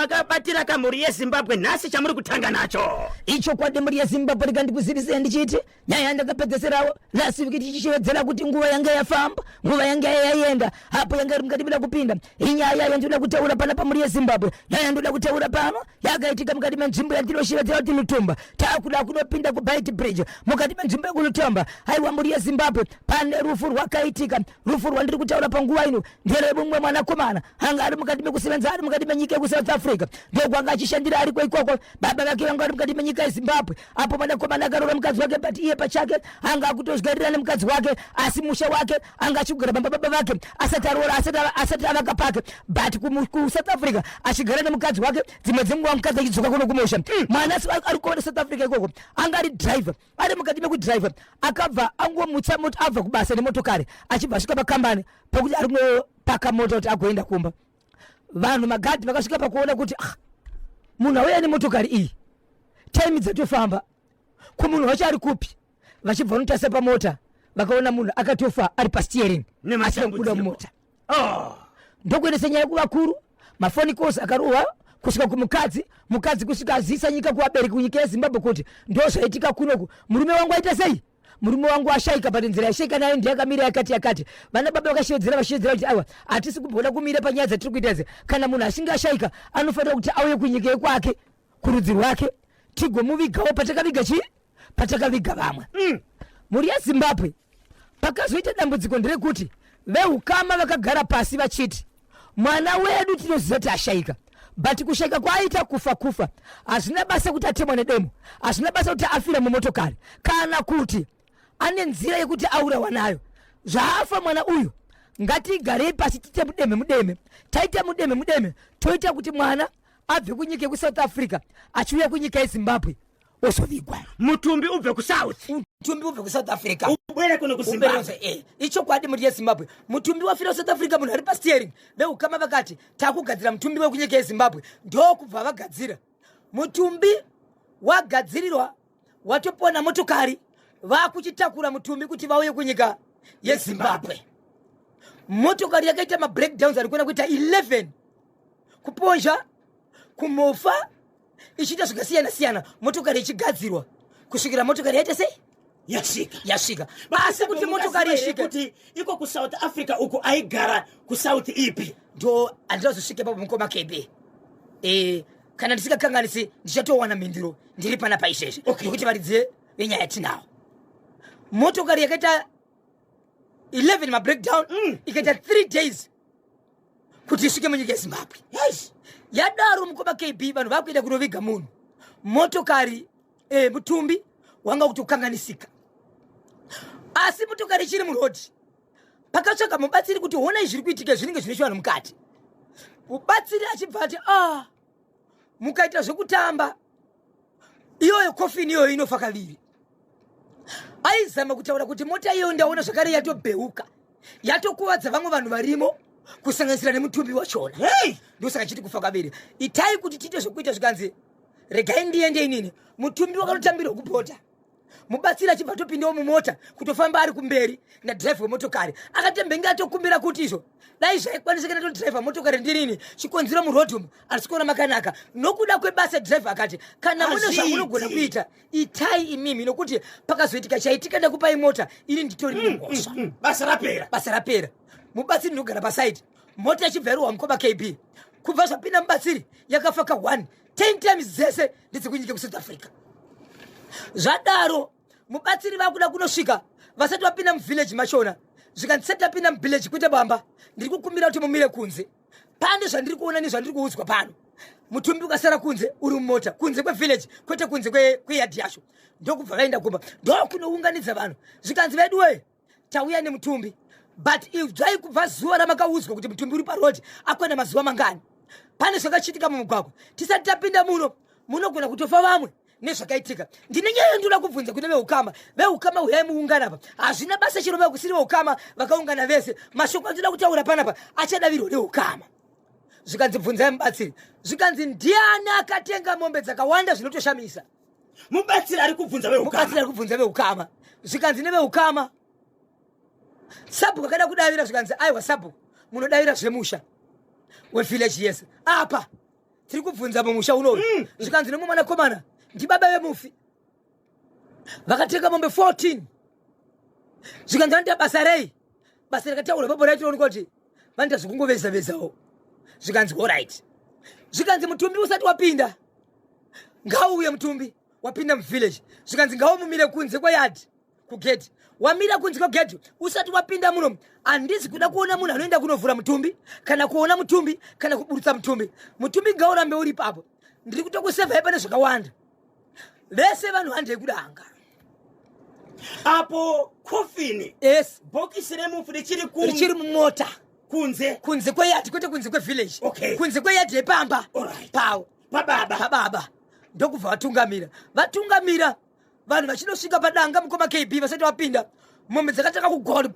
mwakabatira kamuri yeZimbabwe nhasi chamuri kutanga nacho. Icho kwadi muri yeZimbabwe rikandikuzivisa ndichiti nyaya ndakapedzeserawo lasi kuti chichivedzera kuti nguva yanga yafamba, nguva yanga yaenda, hapo yanga mukatibira kupinda. Inyaya yandoda kutaura pana pamuri yeZimbabwe. Nyaya ndoda kutaura pano yakaitika mukati menzvimbo yandinoshevedzera kuti Mutumba. Takuda kunopinda ku Beit Bridge. Mukati menzvimbo yekuNutumba. Haiwa muri yeZimbabwe pane rufu rwakaitika. Rufu rwandiri kutaura panguva ino ndere mumwe mwanakomana anga ari mukati mekusevenza ari mukati menyika yeku South Africa. Ndokwanga achishandira ari ikoko. Baba vake vanga ari mukati menyika yeZimbabwe. Apo mwanakomana akarora mukadzi wake but iye pachake anga akutozgarira nemukadzi wake asi musha wake anga achigara baba vake asati arora asati avaka pake but ku South Africa achigara nemukadzi wake dzimwe dzenguva mukadzi achidzoka kuno kumusha. Mwana ari kuona South Africa ikoko anga ari driver ari mukati mekudriver akabva angomutsa moto abva kubasa nemotokari achibva asvika pakambani pakuti ari kunopaka moto kuti agoenda kumba. Vanhu magadhi vakasvika pakuona kuti munhu auya nemotokari iyi time dzatofamba kumunhu wacho ari kupi vachibva notarisa pamota vakaona munhu akatofa ari pasteering nemashanguda mumota. Ndokuendesa nyaya kuvakuru mafoni calls akarohwa kusvika kumukadzi mukadzi kusvika azisa nyika kuvabereki kunyika yeZimbabwe kuti ndozvaitika kunoku murume wangu aita sei, murume wangu ashaika but nzira yashaika nayo ndiyakamira yakati vana baba vakashevedzera kuti aiwa hatisi kubvoda kumira panyaya dzatiri kuita idzi. Kana munhu achinge ashaika anofanira kuti auye kunyika yekwake kurudzi rwake tigomuvigawo patakaviga vamwe. Muri yeZimbabwe pakazoita dambudziko nderekuti veukama vakagara pasi vachiti mwana wedu tinoziva kuti ashaika but kushaika kwaaita kufa hazvina basa kuti atemwa nedemo, hazvina basa kuti afira mumotokari kana kuti ane nzira yekuti aurawa nayo. Zvaafa mwana uyu ngatigarei pasi tite mudeme taita mudeme toita kuti mwana abve kunyika yeku South Africa achiuya kunyika yeZimbabwe osovigwa. Mutumbi ubve ku South Africa ubwere kuno kuZimbabwe. Icho kwadi muri yeZimbabwe mutumbi wafira South Africa munhu ari pasteering veukama vakati takugadzira mutumbi wekunyika yeZimbabwe ndokubva vagadzira mutumbi wagadzirirwa watopona motokari vakuchitakura mutumbi kuti vauye kunyika yeZimbabwe. Motokari yakaita mabreakdowns ari kuona kuita 11 kuponja kumofa ichiita zvakasiyana motokari ichigadzirwa kusvikira motokari yaita sei yasvika basi kuti motokari isvike kuti iko ku South Africa uko aigara ku South ipi ndo andizosvike papo mukoma KB. Kana ndisingakanganisi ndichatowana mhinduro ndiri pana paizvezvi nokuti varidze venyaya yatinawo. Motokari yakaita 11 mabreakdown ikaita 3 days kuti isvike munyika yeZimbabwe. Yadaro mukoma KB vanhu vakuenda kunoviga munhu motokari mutumbi wanga kutokanganisika asi motokari ichiri murodhi pakatsvaka mubatsiri kuti hona izviri kuitika zvinenge zvine chivanhu mukati. Mubatsiri achibva ati mukaita zvekutamba iyoyo kofini iyoyo inofa kaviri. Aizama kutaura kuti mota iyoyo ndaona zvakare yatobheuka yatokuvadza vamwe vanhu varimo kusanganisira nemutumbi wachona. Ndosaka chiti kufa kaviri. Itai kuti tiite zvekuita zvikanzi regai ndiende inini mutumbi wakanotambirwa kupota. Mubatsiri achibva atopindawo mumota kutofamba ari kumberi nadhiraivha wemotokari akatembenge atokumbira kuti izvo dai zvaikwanisika nato dhiraivha motokari ndirini chikonzero murodhi umu asi kuona makanaka nokuda kwebasa dhiraivha akati kana mune zvamunogona kuita itai imimi nokuti pakazoitika chaitika ndakupai mota ini nditori nemhosva. Basa rapera. Mubatsiri ndinogara pasaiti mota ichibva yarohwa mukoma KB kubva zvapinda mubatsiri yakafa ka10 times dzese ndedzekunyika kuSouth Africa. Zvadaro mubatsiri vakuda kunosvika vasati vapinda muvhileji machona zvikandisati tapinda muvhileji kuite bamba ndiri kukumbira kuti mumire kunze pande zvandiri kuona nezvandiri kuudzwa pano. Mutumbi ukasara kunze uri mumota kunze kwevhileji kwete kunze kweyadhi yacho ndokubva vaenda kumba ndokunounganidza vanhu zvikanzi vedu we tauya nemutumbi but ibvai kubva zuva ramakaudzwa kuti mutumbi uri parodhi akwenda mazuva mangani pane zvakachitika mumugwagwa tisati tapinda munogona kutofa vamwe nezvakaitika. Ndine nyaya ndoda kubvunza kune veukama uyai muungana apa hazvina basa chirova kusiri veukama vakaungana vese mashoko atoda kutaura panapa achadavirwa neukama. Zvikanzi bvunzai mubatsiri zvikanzi ndiani akatenga mombe dzakawanda zvinotoshamisa. Mubatsiri ari kubvunza veukama zvikanzi neveukama Sabhuku akada kudavira zvikanzi aiwa Sabhuku munodavira zvemusha wevillage yese apa tiri kubvunza mumusha unoyu zvikanzi nemumwana komana ndibaba vemufi vakateka mombe 14 zvikanzi vanoita basa rei basa rakataura baba raitioni kuti vanoita zvekungoveza-vezawo zvikanzi allright zvikanzi mutumbi usati wapinda ngauye mutumbi wapinda muvillage zvikanzi ngaumumire kunze kweyadhi kugedhi wamira kunze kwegedhi usati wapinda muno handisi kuda kuona munhu anoenda kunovhura mutumbi kana kuona mutumbi kana kuburutsa mutumbi mutumbi ngaurambe uri ipapo ndiri kutokusevhai pane zvakawanda vese vanhu handei kudanga apo kofini yes bhokisi remufu richiri mumota kunze kweyadhi kwete kunze kwevillage kunze kweyadhi yepamba pawo pababa ndokubva vatungamira vanhu vachinosvika padanga mukoma KB vasati vapinda mombe dzakataka kugwara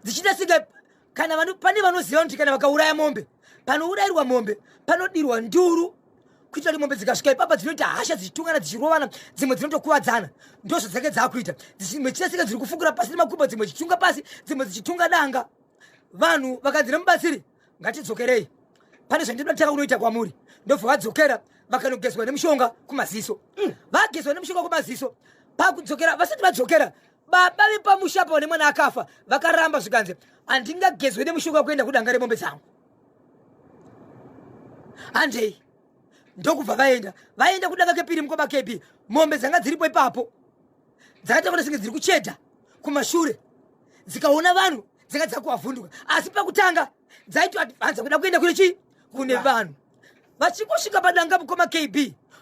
dzichida singa kana pane vanoziva kuti kana vakauraya mombe panourayirwa mombe panodirwa nduru kuitira kuti mombe dzikasvika ipapa dzinoita hasha dzichitungana dzichirovana dzimwe dzinotokuvadzana ndozvo dzake dzakuita dzimwe chichasika dziri kufukura pasi nemakumba dzimwe dzichitunga pasi dzimwe dzichitunga danga vanhu vakanzi nemubatsiri ngatidzokerei pane zvandinoda kutaka kunoita kwamuri ndobva vadzokera vakanogezwa nemushonga kumaziso vagezwa nemushonga kumaziso pakudzokera vasati vadzokera baba vepamushapo nemwana akafa vakaramba zvikanzi handingagezwe nemushonga kuenda kudanga remombe dzangu handei ndokubva vaenda kudanga kepiri mukoma KB mombe dzanga dziripo ipapo dzakatakuda singe dziri kuchedha kumashure dzikaona vanhu dzanga dzakuvavhunduka asi pakutanga dzaito advanza kuda kuenda kune vanhu vachingosvika padanga mukoma KB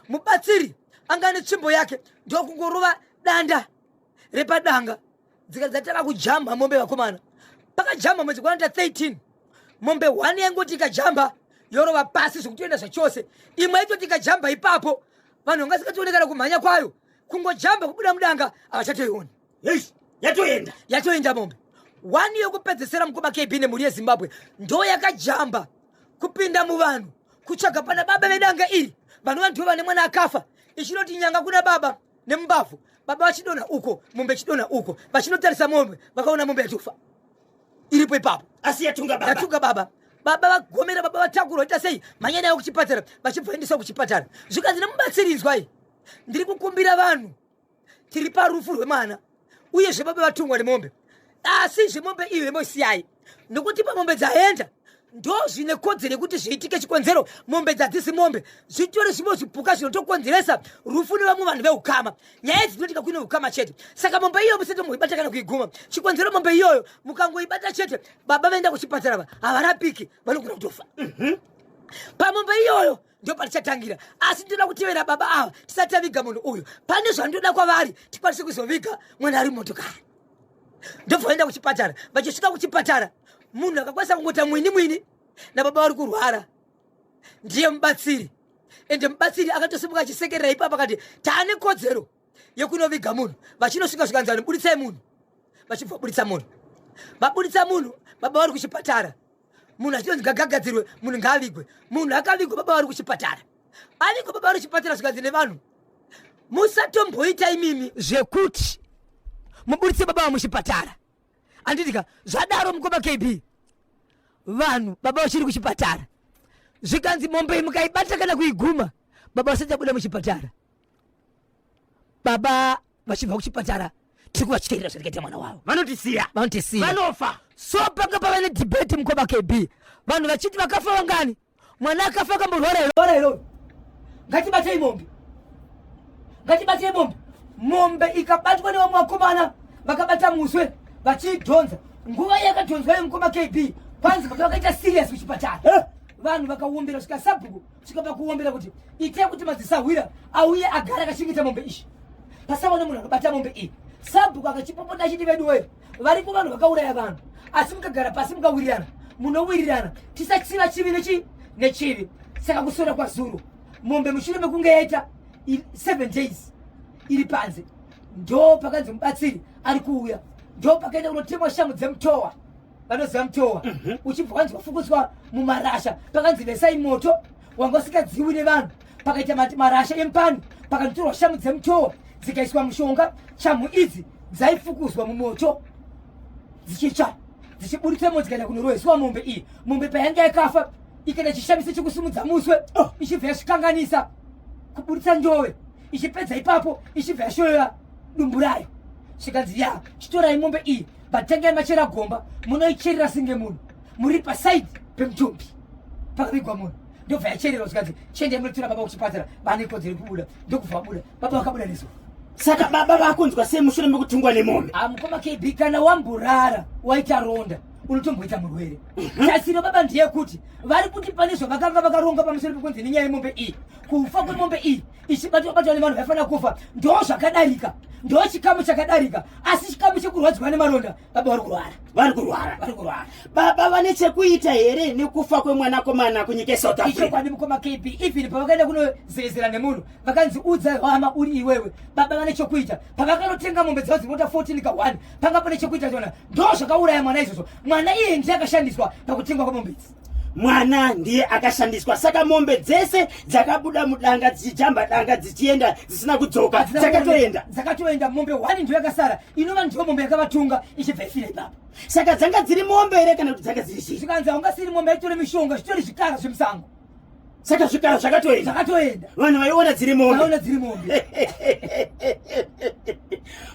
mubatsiri anga netsvimbo yake ndokungorova danda repadanga dzataka kujamba mombe vakomana pakajamba mwedzi kwanota 13 mombe 1 yangoti ikajamba yorova pasi zvekutoenda zvachose imwe yaitoti ikajamba ipapo vanhu vangasikatoonekana kumhanya kwayo kungojamba kubuda mudanga havachatoioni yatoenda mombe 1 yokupedzesera mukoma KB nemhuri yeZimbabwe ndo yakajamba kupinda muvanhu kutsvaga pana baba vedanga iri vanhu vandivo nemwana akafa ichinoti nyanga kuna baba nemubavhu baba vachidonha uko mombe chidonha uko vachinotarisa mombe vakaona mombe yatofa iripo ipapo asi yatunga baba vagomera baba vatakurwa ita sei mhanya nayo kuchipatara vachibvaendeswa kuchipatara zvikanzi nemubatsiridzwai ndiri kukumbira vanhu tiri parufu rwemwana uyezve baba vatungwa nemombe asi zvemombe iyo yemosiyai nokuti pamombe dzaenda ndo zvine kodzero yekuti zviitike chikonzero mombe dzadzisi mombe zvitori zvimwe zvipuka zvinotokonzeresa rufu nevamwe vanhu veukama nyaya idzi dzinotika kuine ukama chete saka mombe iyoyo musati muibata kana kuiguma chikonzero mombe iyoyo mukangoibata chete baba vaenda kuchipatara havarapiki vanogona kutofa pamombe iyoyo ndo patichatangira asi ndinoda kutevera baba ava tisati taviga munhu uyu pane zvandoda kwavari tikwanise kuzoviga mwana ari motokari ndobva vaenda kuchipatara vachisvika kuchipatara munhu akakwanisa kungota mwini nababa vari kurwara ndiye mubatsiri ende mubatsiri akatosimuka achisekerera ipapa akati taane kodzero yekunoviga munhu vachinosvika zvikanzani buditsai munhu vachibva buditsa munhu vabuditsa munhu baba vari kuchipatara munhu achinonzi ngagadzirwe munhu ngaavigwe munhu akavigwa baba vari kuchipatara avigwa baba vari kuchipatara zvikanzi nevanhu musatomboita imimi zvekuti mubuditse baba vamuchipatara anditika zvadaro mukoma KB vanhu baba vachiri kuchipatara zvikanzi mombe mukaibata kana kuiguma baba vasati abuda muchipatara baba vachibva kuchipatara tiri kuvachiteerera zvirikaita mwana wavo vanotisiya vanofa so panga pava nedhibheti mukoma KB vanhu vachiti vakafa vangani mwana akafa akamborwara iroyo ngatibatei mombe mombe ikabatwa nevamwe vakomana vakabata muswe vachidhonza nguva yakadhonzwa yemukoma KB kwanzi vakaita serious kuchipatara vanhu vakauombera svika sabhuku svikapa kuombera kuti itai kuti madzisahwira auye agara akachengeta mombe ishi pasaona munhu akabata mombe iyi sabhuku akachipopota achiti veduwe varipo vanhu vakauraya vanhu asi mukagara pasi mukawirirana munowirirana tisachiva chivi nechivi saka kusora kwazuro mombe mushure mekunge yaita 7 days iri panze ndo pakanzi mubatsiri ari kuuya ndo pakaenda kunotemwa shangu dzemutowa vanoziva mutowa uchibva kwanzi wafukudzwa mumarasha pakanzi vesai moto wanga usikadziwi nevanhu pakaita marasha empani pakanotorwa shangu dzemutowa dzikaiswa mushonga shangu idzi dzaifukuzwa mumoto dzichicha dzichibuditsemo dzikaenda kunoroheswa mombe iyi mombe payanga yakafa ikana chishamisa chikusumudza muswe ichibva yasvikanganisa kuburitsa njove ichipedza ipapo ichibva yashoya dumbu rayo chikanzi ya chitorai mombe iyi batangai machera gomba munoicherera singe munhu muri pasaidi pemutumbi pakavigwa munhu ndobva yachererwa chikanzi chiende munotora baba kuchipatara vane kodzero kubuda ndokubva vabuda baba vakabuda neso saka baba vakunzwa sei mushure mekutungwa nemombe mukoma KB kana wamburara waita ronda unotomboita murwere tasiro baba ndiye kuti vari kuti pane zvavakanga vakaronga pamusoro pekunzi nenyaya yemombe iyi kufa kwemombe iyi ichibatwa nevanhu vaifanira kufa ndo zvakadarika ndo chikamu chakadarika asi chikamu chekurwadziwa nemaronda baba vari kurwara baba vane chekuita here nekufa kwemwanakomana kunyika South Africa icho kwani mukoma KB even pavakaenda kunozezera nemunhu vakanzi udza hama uri iwewe baba vane chekuita pavakanotenga mombe dzavo dzinota 14 ka1 panga pane chekuita chona ndo zvakauraya mwana izvozvo mwana iye ndiye akashandiswa pakutengwa kwemombe idzi mwana ndiye akashandiswa saka mombe dzese dzakabuda mudanga dzichijamba danga dzichienda dzisina kudzoka dzakatoenda mombe 1 ndiyo yakasara inova ndiyo mombe yakavatunga ichibva ifira ibaba saka dzanga dziri mombe here kana kuti dzanga dziri zii zvikanzi haungasiri mombe yaitore mishonga zvitori zvikara zvemusango saka zvikara zvakatoenda vanhu vaiona dziri mombe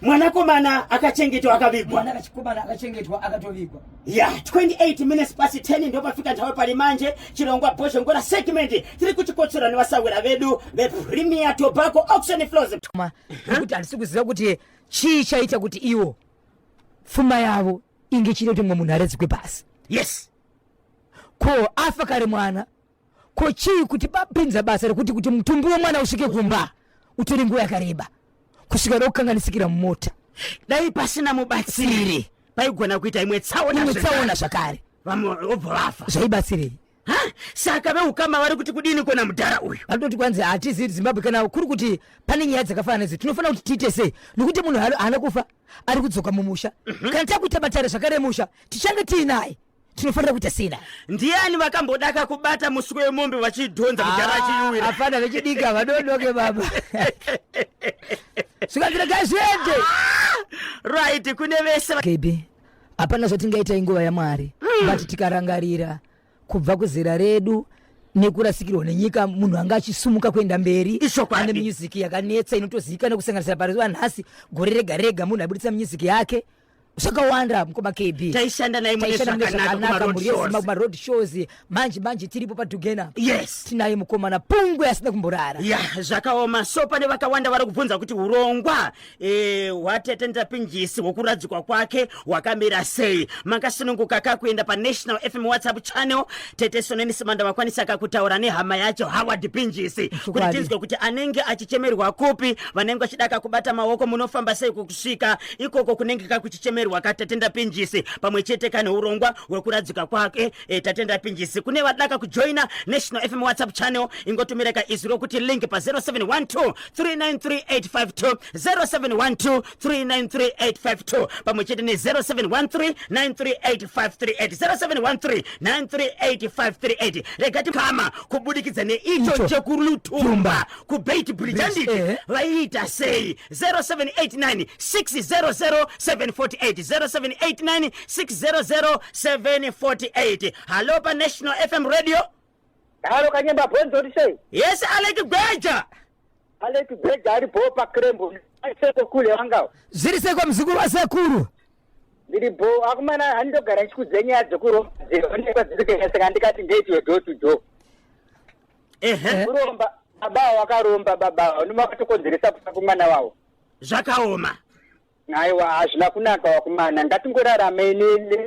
mwanakomana akachengetwa akavigwa ya 28 minutes past 10 ndo pafika nthawi pali manje chirongwa bosho ngora segment tiri kuchikotsora nevasawira vedu vePremier Tobacco Auction Floors kuti handisi kuziva kuti chii chaita kuti iwo pfuma yavo inge chiri kuti mwe munhu aredzikwe pasi yes ko afa kare mwana ko chii kuti bapinza basa rekuti mutumbi wemwana usvike kumba utori nguva yakareba kusvika rokukanganisikira mumota dai pasina mubatsiri paigona kuita imwe tsaona zvakare obva vafa zvaibatsirei saka veukama vari kuti kudini kona mudhara uyu vanototi kwanzi hatizivi Zimbabwe kana kuri kuti pane nyaya dzakafanana nedzi tinofanira kuti tiite sei nokuti munhu haana kufa ari kudzoka mumusha kana takuita batare zvakare musha tichange tiinaye tinofanira kuita sina ndiani vakambodaka kubata muswe wemombe vachidhonza mudhara achiuwira hapana vechidika vadodoke baba zvikanzira zviende right kune vese KB hapana zvatingaita inguva yaMwari bati tikarangarira kubva kuzera redu nekurasikirwa nenyika munhu anga achisumuka kuenda mberi ane music yakanetsa inotozivikanwa kusanganisira pazuva nhasi gore rega rega munhu abuditsa music yake zvakawanda mukoma KB taishanda naye mune zvakanaka kumaroad shows manje tiripo padhugena yes tinaye mukomana pungwe asina kumborara ya zvakaoma so pane vakawanda vari kubvunza kuti urongwa hwaTete Pinjisi hwokuradzikwa kwake hwakamira sei makasununguka kakuenda paNational FM WhatsApp channel Tete Soneni Simanda vakwanisa kakutaura nehama yacho Howard Pinjisi kuti tinzwe kuti anenge achichemerwa kupi vanenge vachidaka kubata maoko munofamba sei kusvika ikoko kunenge kakuchichemerwa Tatenda Pinjisi pamwe chete kana urongwa hwekuradzika kwake Tatenda Pinjisi kune vadaka kujoina National FM WhatsApp channel ingotumireka iziro kuti link pa 0712 393852 0712 393852 pamwe chete ne 0713 938538 0713 938538 regati kama kubudikidza neicho chekulutumba kubait bridge anditi vaita sei 0789 600 748 0789 600 748 Hello pa National FM Radio. Hello Kanyemba Bonzo sei? Yes Alec Gweja ari bo pa Krembo seko kule wangao zviri seko mzukuru wasekuru ndiri bo akumana handogara chikudzenya dzokuro dzonekwa dzirikenya saka ndikati ndeiti do to do kuromba baba wakaromba baba unomakatokonzeresa kufa kumwana wawo zvakaoma aiwa hazvina kunaka wakumana ngatingorarame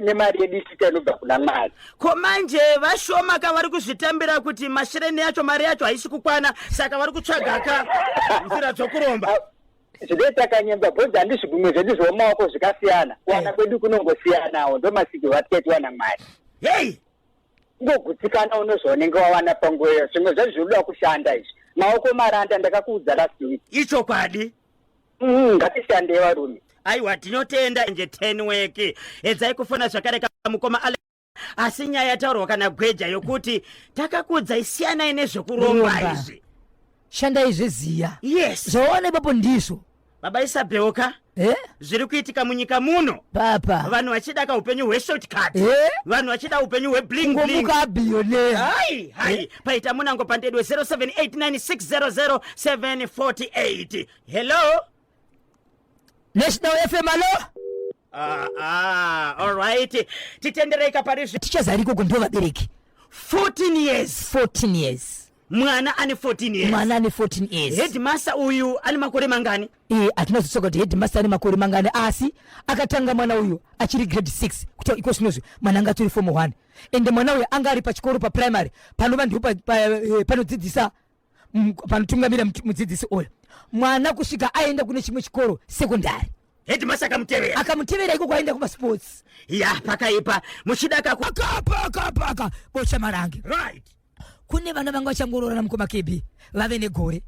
nemari yedu isita inobva kuna Mwari ko manje vashoma kavari kuzvitambira kuti mashereni yacho mari yacho haisi kukwana saka vari kutsvaga ka nzira dzokuromba zvinota Kanyemba bhodzi handizvigumwe zvedu zvomumaoko zvikasiyana kuwana kwedu kunongosiyanawo ndo masikirwo atikaitiwa naMwari hei ngogutsikana unozoonenge wawana panguva zvimwe zvacho zvinoda kushanda izvi maoko maranda ndakakuudza last week ichokwadi ngatishandei varume aiwa tinotenda nje 10 weki edzai kufona zvakare mukoma asi nyaya yataurwa kana Gweja yokuti takakudza isiyana nezvekuromba izvi shandai zviziya yes zvaone papo ndizvo baba Isabeuka zviri kuitika munyika muno papa vanhu vachida kaupenyu hweshortcut vanhu vachida upenyu hwebling ngomuka billionaire hai paita munango pandedwe 0789600748 hello National FM alo all right titendereka parizvi tichazariko kundova bereki 14 years mwana ane 14 years headmaster uyu ane makore mangani atinazotsoka kuti headmaster ane makore mangani asi akatanga mwana uyu achiri grade 6 kuti iko sinozvo mwana anga tori form 1 ende mwana uyu anga ari pachikoro paprimary panova ndipo panodzidzisa panotungamira mudzidzisi oyo mwana kusvika aenda kune chimwe chikoro secondary headmaster akamutevera iko kwaenda kumasports pakaipa muchida kakapaka bocha marange right kune vana vanga vachangororana mukoma KB vave negore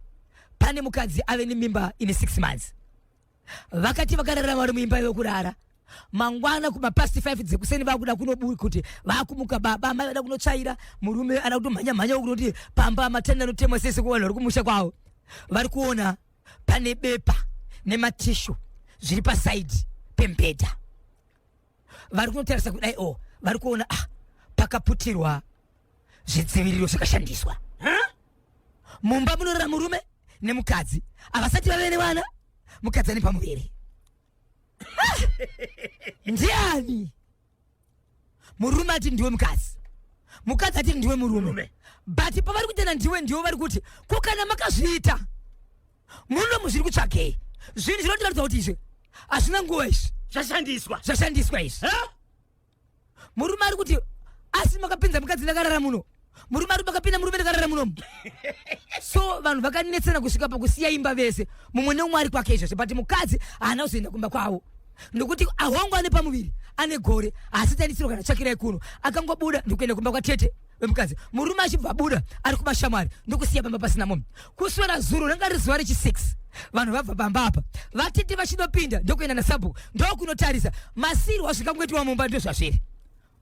pane mukadzi ave nemimba ine 6 months vakati vakararama vari muimba yokurara mangwana kumapasti 5 dzekuseni vakuda kunobuka kuti vakumuka baba amai vada kunotsvaira murume ana kutomhanya kuti pamba matanda anotemwa sese kuvanhu vari kumusha kwavo vari kuona pane bepa nematishu zviri pasaidi pembedha vari kunotarisa kudai vari kuona pakaputirwa zvidziviriro zvakashandiswa mumba munorara murume nemukadzi avasati vave nevana mukadzi ane pamuviri ndiani murume ati ndiwe mukadzi ati ndiwe murume but pavari kutenda ndiwo vari kuti kokana makazviita muno muzviri kutsvakei zvinhu zvinotiratidza kuti izvi hazvina nguva izvi zvashandiswa izvi murume ari kuti asi makapinza mukadzi ndakarara muno murume ari makapinda murume ndakarara munomu so vanhu vakanetsana kusvika pakusiya imba vese mumwe neumwe ari kwake izvozvo but mukadzi haana kuzoenda kumba kwavo nokuti ahongu ane pamuviri ane gore asi tanisiro kana tsvakirai kuno akangobuda ndikuenda kumba kwatete wemukadzi murume achibva abuda ari kumashamwari ndokusiya pamba pasina munhu kuswera zuro ranga riri zuva rechi6 vanhu vabva pamba apa vatete vachinopinda ndokuenda nasabhuku ndokunotarisa masiri wazvikangwetiwa mumba ndozvazviri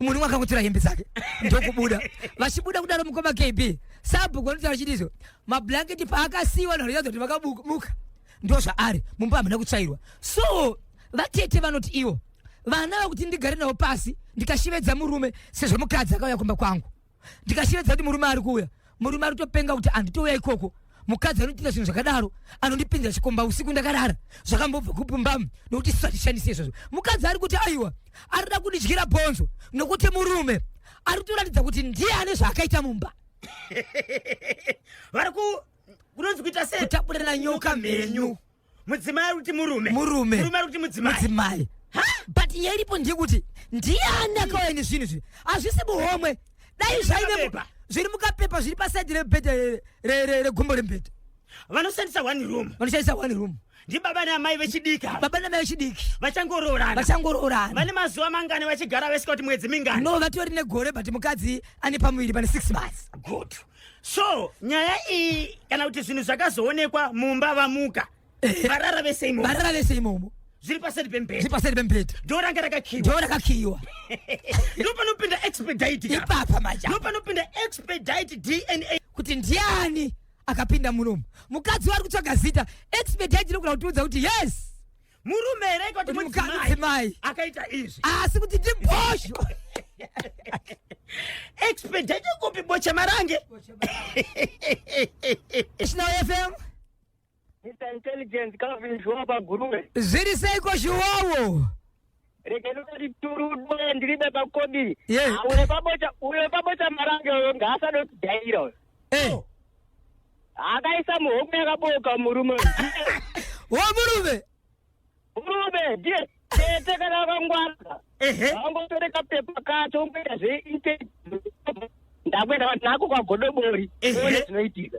munhu umwe akangotora hembe dzake ndokubuda vachibuda kudaro mukoma KB sabhuku anotaura chidizvo mablanketi paakasiyiwa vanhu vachiratidza kuti vakabuka ndozvaari mumba hamuna kutsvairwa so vatete vanoti ivo vana vakuti ndigare navo pasi ndikashivedza murume sezvo mukadzi akauya kumba kwangu ndikashivedza kuti murume ari kuuya murume ari kutopenga kuti anditouya ikoko mukadzi anotiita zvinhu zvakadaro anondipinzira chikomba usiku ndakarara zvakambobva kupumbamu nokuti sishatishandise izvozvo mukadzi ari kuti aiwa arida kundidyira bhonzo nokuti murume ari kutoratidza kuti ndiani zvaakaita mumba vari kunonzi kuita sei kutaburana nyoka mhenyu mudzimai ari kuti murume ari kuti mudzimai but nyaya iripo ndiyekuti ndiani akauya nezvinhu zvi hazvisi muhomwe dai zvaine zviri mukapepa zviri pasaidi rebhedha regumbo rembedha vanoshandisa one room ndibaba neamai vechidiki vachangoroorana vane mazuva mangani vachigara vesika kuti mwedzi mingani no vatori negore but mukadzi ane pamuviri pane 6 months good so nyaya iyi kana kuti zvinhu zvakazoonekwa mumba vamuka varara vese imomo zviri paseri pembedha ndoranga rakakiyiwa ndopanopinda expedite ipapa maja ndopanopinda expedite DNA kuti ndiani akapinda munomu mukadzi wari kutsvaga zita expedite nokuna kutiudza kuti yes murume reka kuti mudzimai akaita izvi asi kuti ndibhosho expedite kupi bocha marange National FM Mr. Intelligence Calvin Shwaba Guruwe. Zviri seiko Shwawo? Rekeno kuti turudwe ndiribe pakodi. Yeah. Uye pabocha marange ngasa do dairo. Akaisa muhomwe yakaboka murume. Murume. Murume ndiye tete kana kangwara. Angotoreka pepa kacho ngenda zveite. Ndakwenda nako kwagodobori. One zvinoitika.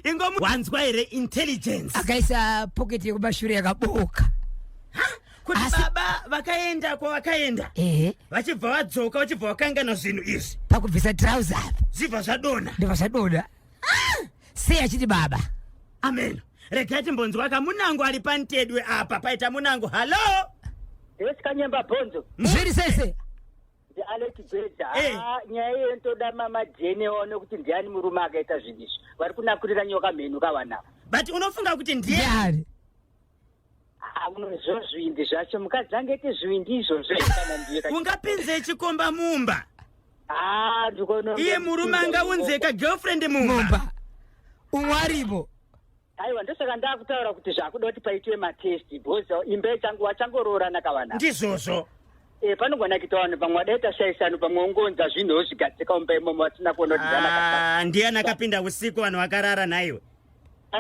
Ingomu wanzwa here intelligence. Akaisa pocket yekumashure yakaboka. Kuti baba vakaenda kwavakaenda. Vachibva vadzoka vachibva vakangana zvinhu izvi. Pakubvisa trouser apa. Zvibva zvadona. Ndibva zvadona. Sei achiti baba. Amen. Regai timbonzwa kamunango ari pantedwe apa paita munango. Hello. Yes kanyemba bhonzo. Zviri sese. Alex Beda nyaya yentoda mama Jene one kuti ndiani murume akaita zvinhu vari kunakurira nyoka mhenu kawana but unofunga kuti ndiani zvozvindi zvacho mukadzi angeti zvindi izvozvo kana ndiye ungapinze chikomba mumba ndikono iye murume angaunzeka girlfriend mumba umwaribo aiwa ndosaka ndakutaura kuti zvakuda kuti paitwe matest because imba yechangu wachangoroorana kavana ndizvozvo panogona kuita vanhu pamwe wadaita shaisano pamwe ungonza zvinhuwo zvikadzika mumba imomo vatina kuona kuti ndiani akapinda usiku vanhu vakarara naiwe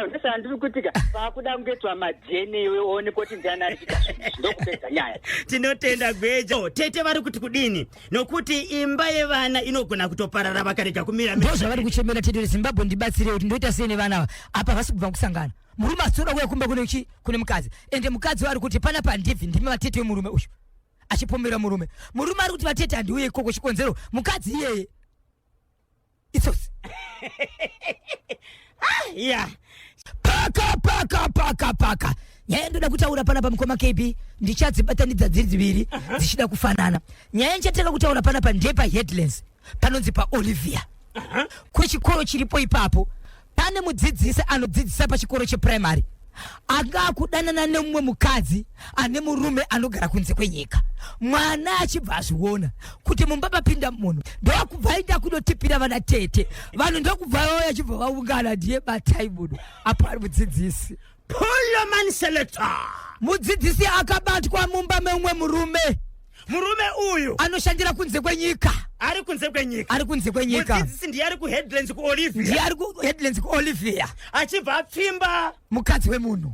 ndosaka ndiri kutika pakuda kungetwa madhene iwe uone kuti ndiani ari kuita ndokupedza nyaya tinotenda gweja tete vari kuti kudini nokuti imba yevana inogona kutoparara vakarega kumira ndozvavari kuchemera tete Zimbabwe ndibatsire kuti ndoita sei nevana apa vasi kubva kusangana murume asora kuya kumba kune mukadzi ende mukadzi vari kuti pana pandibvi ndimi vatete wemurume uyu achipomera murume ari kuti vatete handiuye ikoko chikonzero mukadzi iyeye itsosi yeah. paka nyaya ndoda kutaura pana pamukoma KB ndichadzibatanidza dziri dziviri dzichida kufanana nyaya nchataka kutaura pana pandepa headlands panonzi paOlivia kuchikoro chiripo ipapo pane mudzidzisi anodzidzisa pachikoro cheprimary akakudanana nemumwe mukadzi ane murume anogara kunze kwenyika mwana achibva azviona kuti mumba papinda munhu ndokubva aenda kunotipira vana tete vanhu ndokubva vauya achibva vaungana ndiye batai munhu apo ari mudzidzisi Pullman selector mudzidzisi akabatwa mumba memumwe murume uyu anoshandira kunze kwenyika ari kunze kwenyika mudzidzisi ndiye ari kuheadlands kuOlivia achibva apfimba mukadzi wemunhu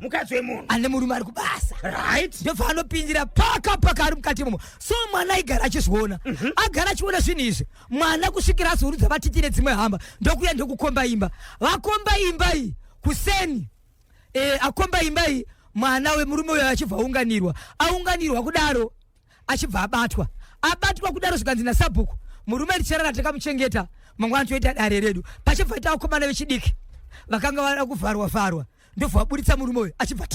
ane murume ari kubasa right ndobva anopindira paka ari mukati imomo so mwana aigara achizviona agara achiona zvinhu izvi mwana kusvikira azorudza vatiti nedzimwe hamba ndokuya ndokukomba imba vakomba imba iyi kuseni akomba imba iyi mwana wemurume uyo achibva aunganirwa kudaro achibva abatwa kudaro zvikanzi naSabhuku murume richarara takamuchengeta mangwana toita dare redu pachibva ita vakomana vechidiki vakanga vada kuvharwa ndobva vaburitsa murume uyo achibva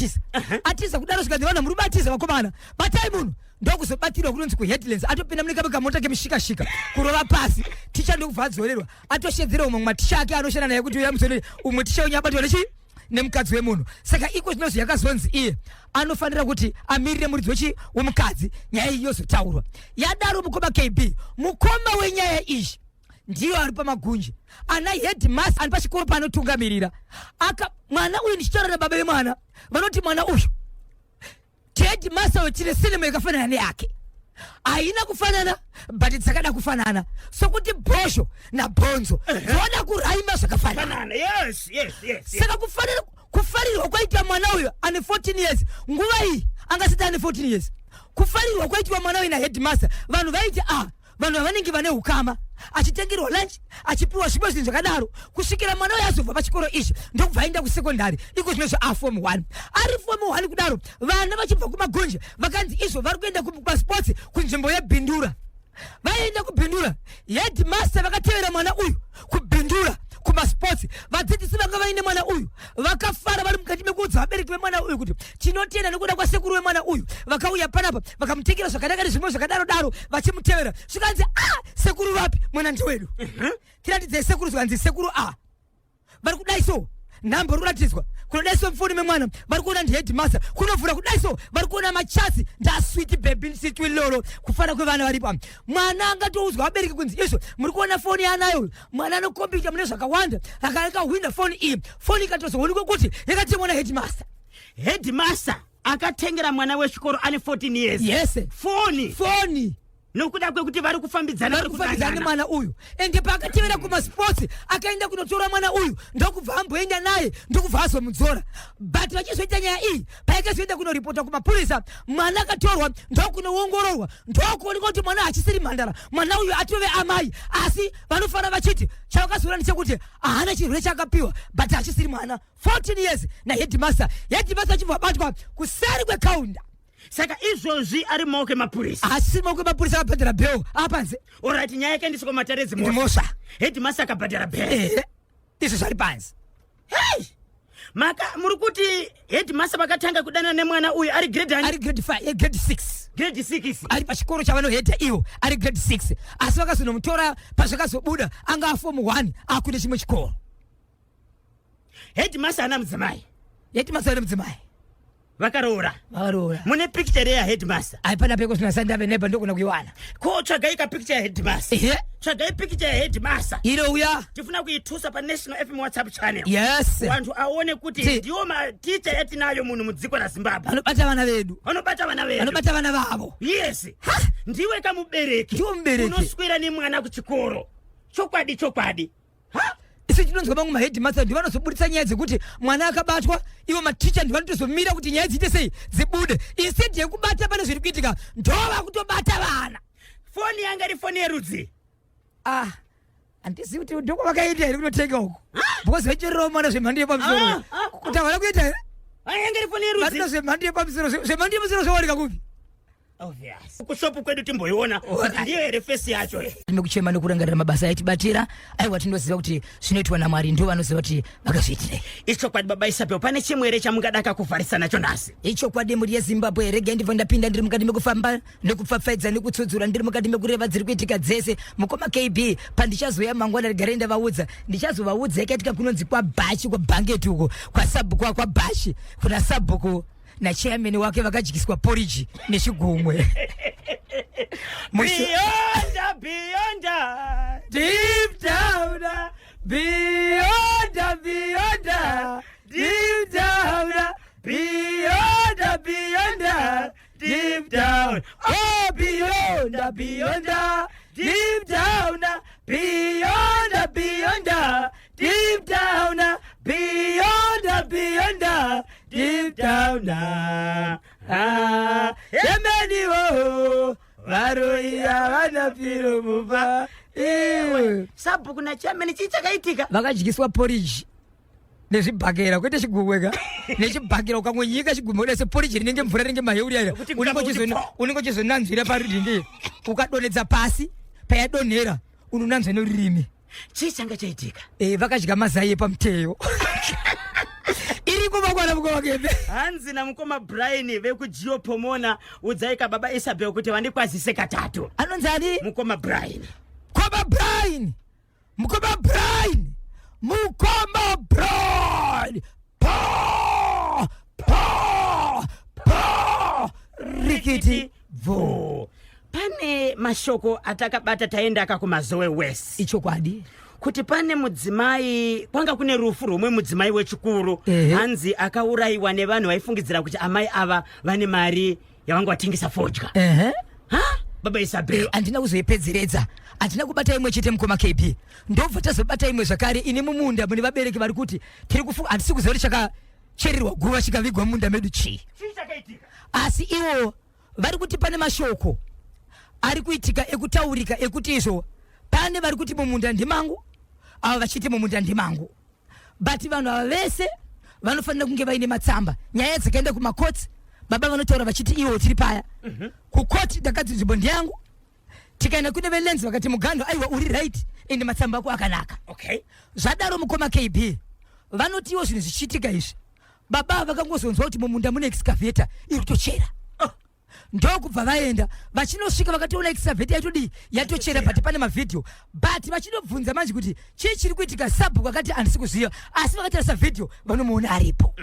atiza kudaro zvikanzi vana murume atiza vakomana batai munhu ndokuzobatirwa kunonzi kuheadlands atopinda munekamota kemishikashika kurova pasi ticha ndokubva adzorerwa atoshedzera umwe maticha ake anoshanda naye kuti uya musoni umwe ticha unyabatwa nechi nemukadzi wemunhu saka iko zvinozvi yakazonzi iye anofanira kuti amirire muridzi wemukadzi nyaya iyi yozotaurwa yadaro mukoma KB mukoma wenyaya izvi ndiyo ari pamagunji ana headmaster ari pachikoro panotungamirira mwana uyu ndichitaura nababa vemwana vanoti mwana uyu headmaster wechine sinema yakafanana neyake haina kufanana but dzakada kufanana sokuti bhosho nabhonzo zvoda kuraima zvakafanana yes saka kufarirwa kwaitwa mwana uyu ane 14 years nguva iyi angasati ane 14 years kufarirwa kwaitwa mwana uyu naheadmaster vanhu vaiti vanhu vanenge vane ukama achitengerwa lunch achipiwa zvipo zvinhu zvakadaro kusvikira mwana uyu azobva pachikoro izvi ndokubva aenda kusekondari iko zvinozvo form 1 ari form 1 kudaro vana vachibva kumagonje vakanzi izvo vari kuenda kumasports kunzvimbo yebhindura vaenda kubhindura headmaster vakatevera mwana uyu kubhindura kumasports vadzidzisi vanga vaine mwana uyu vakafara vari mukati mekuudza vabereki vemwana uyu kuti tinotenda nekuda kwasekuru wemwana uyu vakauya panapa vakamutengera zvakanaka nezvimwe zvakadaro vachimutevera zvikanzi sekuru vapi mwana ndiwedu tiratidzei sekuru zvikanzi sekuru vari kudai so nhamba rikuratidzwa kunodai so mufoni memwana vari kuona ndiheadmaster kunovhura kudai so vari kuona machatsi ndaswiti baby ndisitwi lolo kufana kwevana varipo mwana angatoudzwa vabereki kunzi izvo muri kuona foni yanayo mwana anokombita mune zvakawanda akahwinda foni iyi foni ikatozoonekwa kuti yakatemwa naheadmaster akatengera mwana wechikoro ane 14 years yes foni nokuda kwekuti vari kufambidzana mwana uyu ende paakatevera kumasports akaenda kunotora mwana uyu ndokubva amboenda naye ndokubva azomudzora but vachizoita nyaya iyi paikazoenda kunoripota kumapurisa mwana akatorwa ndokunoongororwa ndokuonekwa kuti mwana hachisiri mhandara mwana uyu atove amai asi vanofana vachiti chavakazoona ndechekuti haana chirwere chaakapiwa but hachisiri mwana 14 years naheadmaster achibva abatwa kuseri kwekaunda saka izvozvi ari maoko emapurisa asi maoko emapurisa akabhadhara bheo apanze oright nyaya yake ndisoko matarezi mosha headmaster akabhadhara bheo izvo zvari panzi maka muri kuti headmaster vakatanga kudana nemwana uyu ari grade 6 ari pachikoro chavanohedha ivo ari grade 6 asi vakazonomutora pazvakazobuda anga form 1 akune chimwe chikoro headmaster ana mudzimai vakaroora mune picture ya headmaster aipana peko tunasanda venepa ndokuna kuiwana ko tsvagai ka picture ya headmaster tsvagai picture ya headmaster ilo uya tifuna kuitusa pa National FM WhatsApp channel yes vantu aone kuti ndiwo maticha yatinayo munhu mudziko raZimbabwe anobata vana vedu anobata vana vavo yes ndiwe kamubereki unoswera nemwana kuchikoro chokwadi isi chinonzwa vangu maheadmaster ndivanozobudisa nyaya dzekuti mwana akabatwa ivo maticha ndivanotozomira kuti nyaya dziite sei dzibude instead yekubata pane zviri kuitika ndova kutobata vana foni yanga iri foni yerudzi handisi kuti ndoko vakaita here kunotenga uku because vachirirawo mwana zvemhando yepamusoro kuti havana kuita here yanga iri foni yerudzi vatino zvemhando yepamusoro zvowanika kupi kushopu kwedu timboiona kuti ndiyo here fesi yacho ndinokuchema nokurangarira mabasa aitibatira aiwa tinoziva kuti zvinoitwa naMwari ndo vanoziva kuti vakazviitira ichokwadi baba Isabel pane chimwe here chamungadaka kuvharisa nacho nhasi ichokwadi muri yeZimbabwe regai ndibva ndapinda ndiri mukati mekufamba nekupfapfaidza nekutsudzura ndiri mukati mekureva dziri kuitika dzese mukoma KB pandichazoya mangwana regarai ndavaudza ndichazovaudza yakaitika kunonzi kwaBhashi kwaBhangeti uko kwasabhuku kwaBhashi kuna sabhuku nachairman wake vakadyiswa porridge nechigumwe beyond deep down beyond deep down beyond deep down oh beyond deep down beyond deep down beyond deep down yemeni wo varoia vanapiro mupa sabhuku nachairman chii chakaitika vakadyiswa porridge nezvibhakera kwete chigumweka nechibhakera ukangonyika chigumwe udase porridge rinenge mvura rinenge maheuri aira unenge uchizonanzvira paridhindi ukadonedza pasi payadonhera unonanzva neririmi chii changa chaitika vakadya mazai epamuteyo iriko makwana mukoma kebe hanzi namukoma Brian vekujiopomona udzaika baba Isabel kuti vandikwazise katatu anonzani mukoma Brian rikiti vo pane mashoko atakabata taenda akakumazowe West ichokwadi kuti pane mudzimai kwanga kune rufu rumwe mudzimai wechikuru hanzi akaurayiwa nevanhu vaifungidzira kuti amai ava vane mari yavanga vatengesa fodya baba Isabel handina kuzoipedzeredza handina kubata imwe chete mukoma KB ndobva tazobata imwe zvakare ini mumunda mune vabereki vari kuti tiri kufunga handisi kuziva kuti chakachererwa guva chikavigwa munda medu chii asi ivo vari kuti pane mashoko ari kuitika ekutaurika ekuti izvo pane vari kuti mumunda ndimangu ava vachiti mumunda ndimangu but vanhu ava vese vanofanira kunge vaine matsamba nyaya dzakaenda kumakotsi baba vanotaura vachiti iwo tiri paya kukoti ndakati nzvimbo ndiyangu tikaenda kune velenzi vakati mugando aiwa uri right ende matsamba ako akanaka zvadaro mukoma KB vanoti iwo zvinhu zvichiitika izvi baba vakangozonzwa kuti mumunda mune excavator iri tochera ndokubva vaenda vachinosvika vakatoona excavator yatodi yatochera but pane mavhidhiyo but vachinobvunza manje kuti chii chiri kuitika sabhuku akati handisi kuziva asi vakatarisa vhidhiyo vanomuona aripo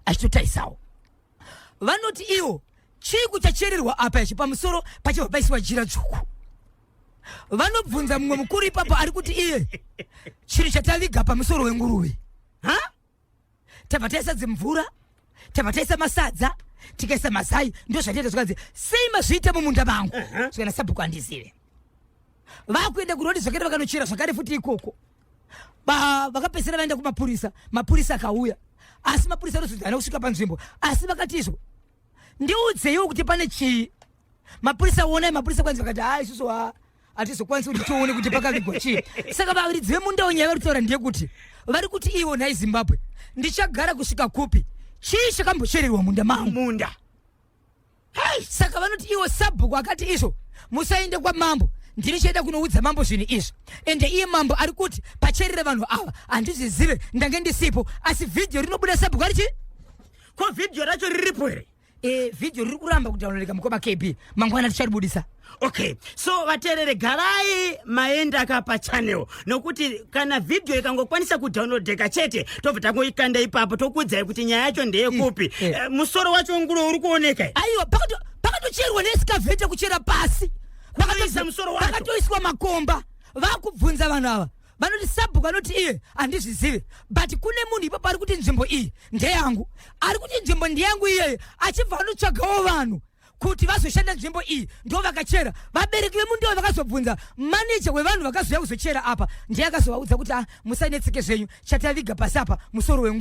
achitotarisawo vanoti iwo chii kuchachererwa apa ichi pamusoro pachibva paisiwa jira dzvuku vanobvunza mumwe mukuru ipapo ari kuti iye chinhu chataviga pamusoro wenguruve tabva taisa dzimvura tabva taisa masadza tikaisa mazai ndo zvatiita zvakanzi sei mazviita mumunda mangu zvakana sabhuku handizive vakuenda kurodi zvakare vakanochera zvakare futi ikoko vakapesera vaenda kumapurisa mapurisa akauya asi mapurisa anozodzana kusvika panzvimbo asi vakati izvo ndiudzeiwo kuti pane chii mapurisa onai mapurisa kwanzi vakati isusu hatizokwanisi kuti tione kuti pakavigwa chii saka varidzi vemunda wenyaya vari kutaura ndeyekuti vari kuti iwo nhai Zimbabwe ndichagara kusvika kupi chii chakambochererwa munda mangu saka vanoti iwo sabhuku akati izvo musaende kwamambo ndiri chienda kunoudza mambo zvinhu izvi ende iye mambo ari kuti pacherere vanhu ava handizvizive ndange ndisipo asi vhidhiyo rinobuda sabhuku ari chii ko vhidhiyo racho riripo here video riri kuramba kudownloadika Mukoma KB mangwana ticharibudisa. Okay, so vateerere garai maenda kapa channel nokuti kana video ikangokwanisa kudownloadeka chete tobva tangoikanda ipapo tokuudzai kuti nyaya yacho ndeyekupi. Musoro wacho ngulo uri kuoneka. Aiwa pakatocherwa nesikavhete kuchera pasi. Vakaisa musoro wacho. Vakatoiswa makomba. Vakubvunza vanhu ava. Vanoti Sabhuku anoti iye handizvizive, but kune munhu ipapo ari kuti nzvimbo iyi ndeyangu. Ari kuti nzvimbo ndeyangu iyeye achibva anotsvagawo vanhu kuti vazoshanda nzvimbo iyi ndo vakachera. Vabereki vemunhu ndivo vakazobvunza manager wevanhu vakazouya kuzochera apa, ndiye akazovaudza kuti musainetseke zvenyu chataviga pasi apa musoro wengu.